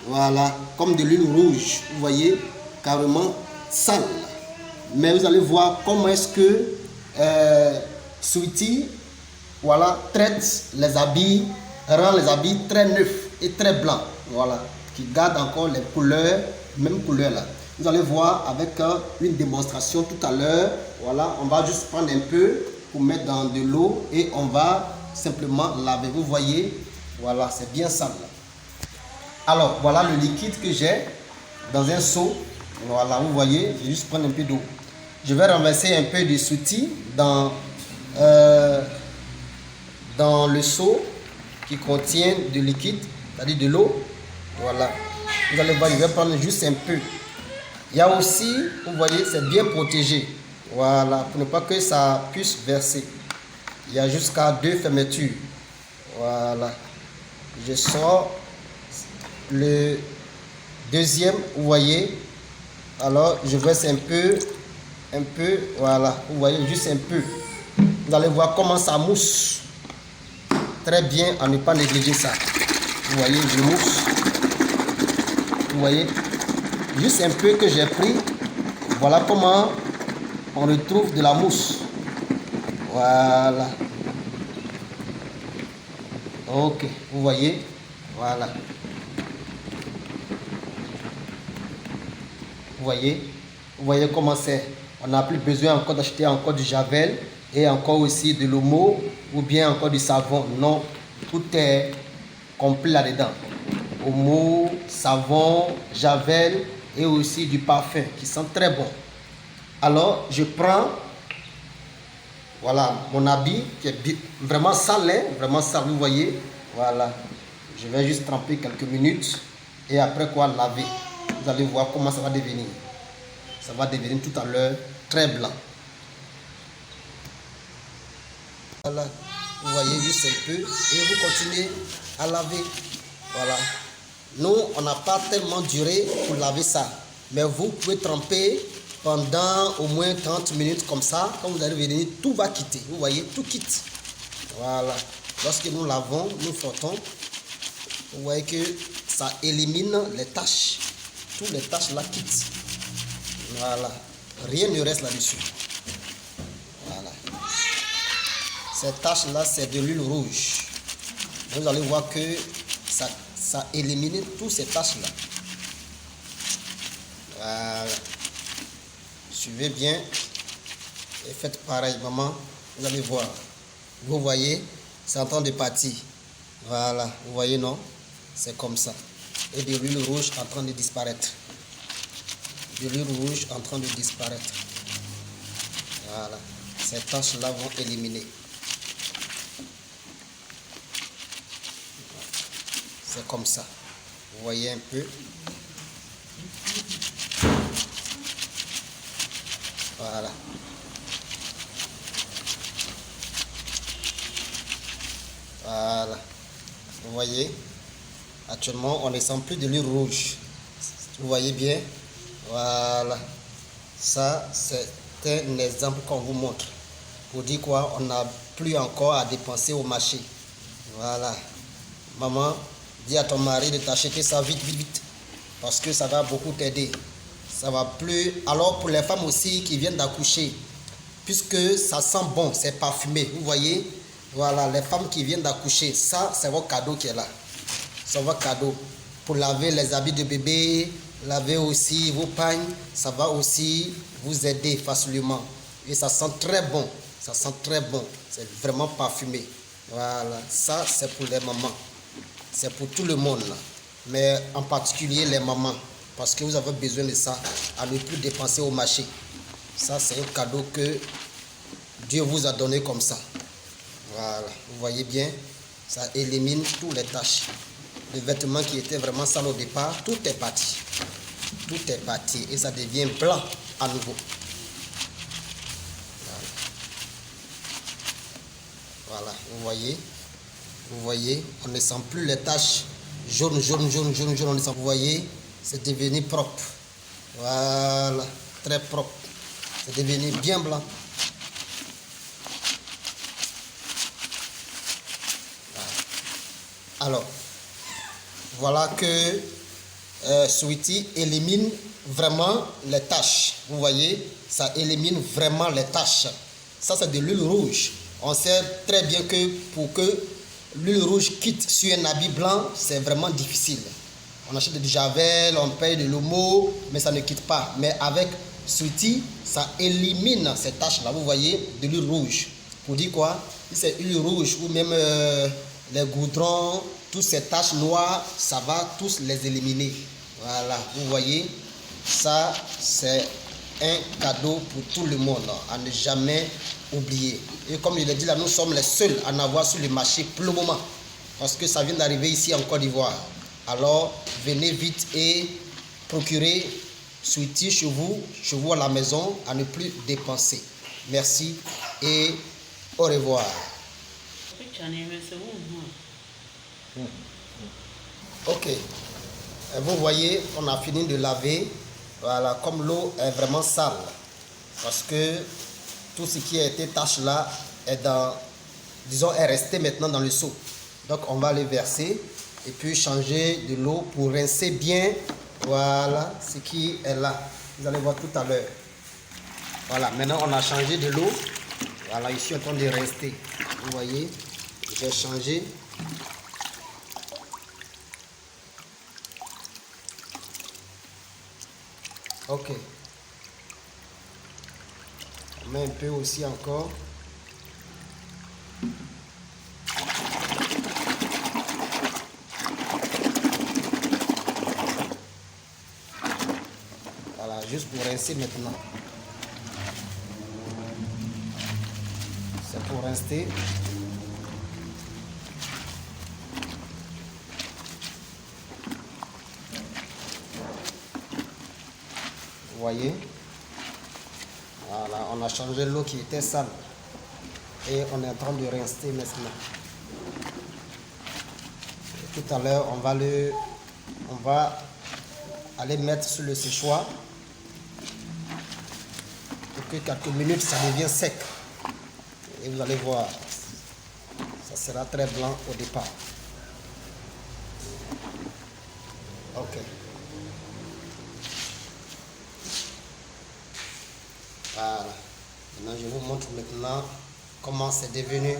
Voilà, comme de l'huile rouge, vous voyez, carrément sale. Mais vous allez voir comment est-ce que Sweety, voilà, traite les habits, rend les habits très neufs et très blancs. Voilà, qui garde encore les couleurs, même couleur là. Vous allez voir avec une démonstration tout à l'heure. Voilà, on va juste prendre un peu pour mettre dans de l'eau et on va simplement laver. Vous voyez, voilà, c'est bien sale. Alors, voilà le liquide que j'ai dans un seau. Voilà, vous voyez, je vais juste prendre un peu d'eau. Je vais renverser un peu de Sweety dans le seau qui contient du liquide, c'est-à-dire de l'eau. Voilà, vous allez voir, je vais prendre juste un peu. Il y a aussi, vous voyez, c'est bien protégé. Voilà, pour ne pas que ça puisse verser. Il y a jusqu'à 2 fermetures. Voilà, je sors le deuxième, vous voyez. Alors, je verse un peu, voilà, vous voyez, juste un peu. Vous allez voir comment ça mousse. Très bien, à ne pas négliger ça. Vous voyez, je mousse. Vous voyez, juste un peu que j'ai pris. Voilà comment on retrouve de la mousse. Voilà. Ok, vous voyez, voilà. Vous voyez comment c'est. On n'a plus besoin encore d'acheter encore du javel et encore aussi de l'omo ou bien encore du savon. Non, tout est complet là-dedans. Omo, savon, javel et aussi du parfum qui sent très bon. Alors, je prends, voilà, mon habit qui est vraiment sale, vraiment sale, vous voyez. Voilà, je vais juste tremper quelques minutes et après quoi laver. Vous allez voir comment ça va devenir. Ça va devenir tout à l'heure très blanc. Voilà, vous voyez juste un peu et vous continuez à laver. Voilà. Nous, on n'a pas tellement duré pour laver ça. Mais vous pouvez tremper pendant au moins 30 minutes comme ça. Quand vous allez venir, tout va quitter. Vous voyez, tout quitte. Voilà. Lorsque nous lavons, nous frottons. Vous voyez que ça élimine les taches. Toutes les taches là quittent. Voilà. Rien ne reste là-dessus. Voilà. Ces taches là, c'est de l'huile rouge. Vous allez voir que ça élimine toutes ces taches là. Voilà. Suivez bien et faites pareil, maman. Vous allez voir. Vous voyez, c'est en train de partir. Voilà, vous voyez, non? C'est comme ça. Et de l'huile rouge en train de disparaître. De l'huile rouge en train de disparaître. Voilà. Ces taches-là vont éliminer. C'est comme ça. Vous voyez un peu. Voilà. Voilà. Vous voyez. Actuellement, on ne sent plus de l'huile rouge. Vous voyez bien. Voilà. Ça, c'est un exemple qu'on vous montre. Pour dire quoi, on n'a plus encore à dépenser au marché. Voilà. Maman, dis à ton mari de t'acheter ça vite, vite, vite. Parce que ça va beaucoup t'aider. Ça va plus. Alors pour les femmes aussi qui viennent d'accoucher, puisque ça sent bon, c'est parfumé. Vous voyez, voilà, les femmes qui viennent d'accoucher, ça c'est votre cadeau qui est là. C'est votre cadeau. Pour laver les habits de bébé, laver aussi vos pagnes, ça va aussi vous aider facilement. Et ça sent très bon. Ça sent très bon. C'est vraiment parfumé. Voilà, ça c'est pour les mamans. C'est pour tout le monde là. Mais en particulier les mamans. Parce que vous avez besoin de ça. À ne plus dépenser au marché. Ça c'est un cadeau que Dieu vous a donné comme ça. Voilà. Vous voyez bien. Ça élimine toutes les taches. Le vêtement qui était vraiment sale au départ, tout est parti. Tout est parti. Et ça devient blanc à nouveau. Voilà. Vous voyez, on ne sent plus les taches jaune, jaune, jaune, jaune, jaune. Vous voyez, c'est devenu propre. Voilà, très propre. C'est devenu bien blanc. Alors, voilà que Sweety élimine vraiment les taches. Vous voyez, ça élimine vraiment les taches. Ça, c'est de l'huile rouge. On sait très bien que pour que l'huile rouge quitte sur un habit blanc, c'est vraiment difficile. On achète du javel, on paye de l'homo, mais ça ne quitte pas. Mais avec Sweety, ça élimine ces taches-là. Vous voyez, de l'huile rouge. Pour dire quoi? Si c'est huile rouge ou même les goudrons, toutes ces taches noires, ça va tous les éliminer. Voilà, vous voyez, ça c'est un cadeau pour tout le monde, à ne jamais oublier. Et comme je l'ai dit là, nous sommes les seuls à en avoir sur le marché pour le moment, parce que ça vient d'arriver ici en Côte d'Ivoire. Alors, venez vite et procurez Sweety chez vous à la maison, à ne plus dépenser. Merci et au revoir. Ok, vous voyez, on a fini de laver. Voilà, comme l'eau est vraiment sale, parce que tout ce qui a été taché là est resté maintenant dans le seau. Donc on va le verser et puis changer de l'eau pour rincer bien. Voilà ce qui est là. Vous allez voir tout à l'heure. Voilà, maintenant on a changé de l'eau. Voilà, ici je suis en train de rincer. Vous voyez, j'ai changé. Ok. On met un peu aussi encore. Voilà, juste pour rincer maintenant. C'est pour rincer. Vous voyez, voilà, on a changé l'eau qui était sale et on est en train de rincer maintenant. Et tout à l'heure, on va aller mettre sur le séchoir pour que quelques minutes ça devient sec. Et vous allez voir, ça sera très blanc au départ. Ok. Voilà. Maintenant, je vous montre maintenant comment c'est devenu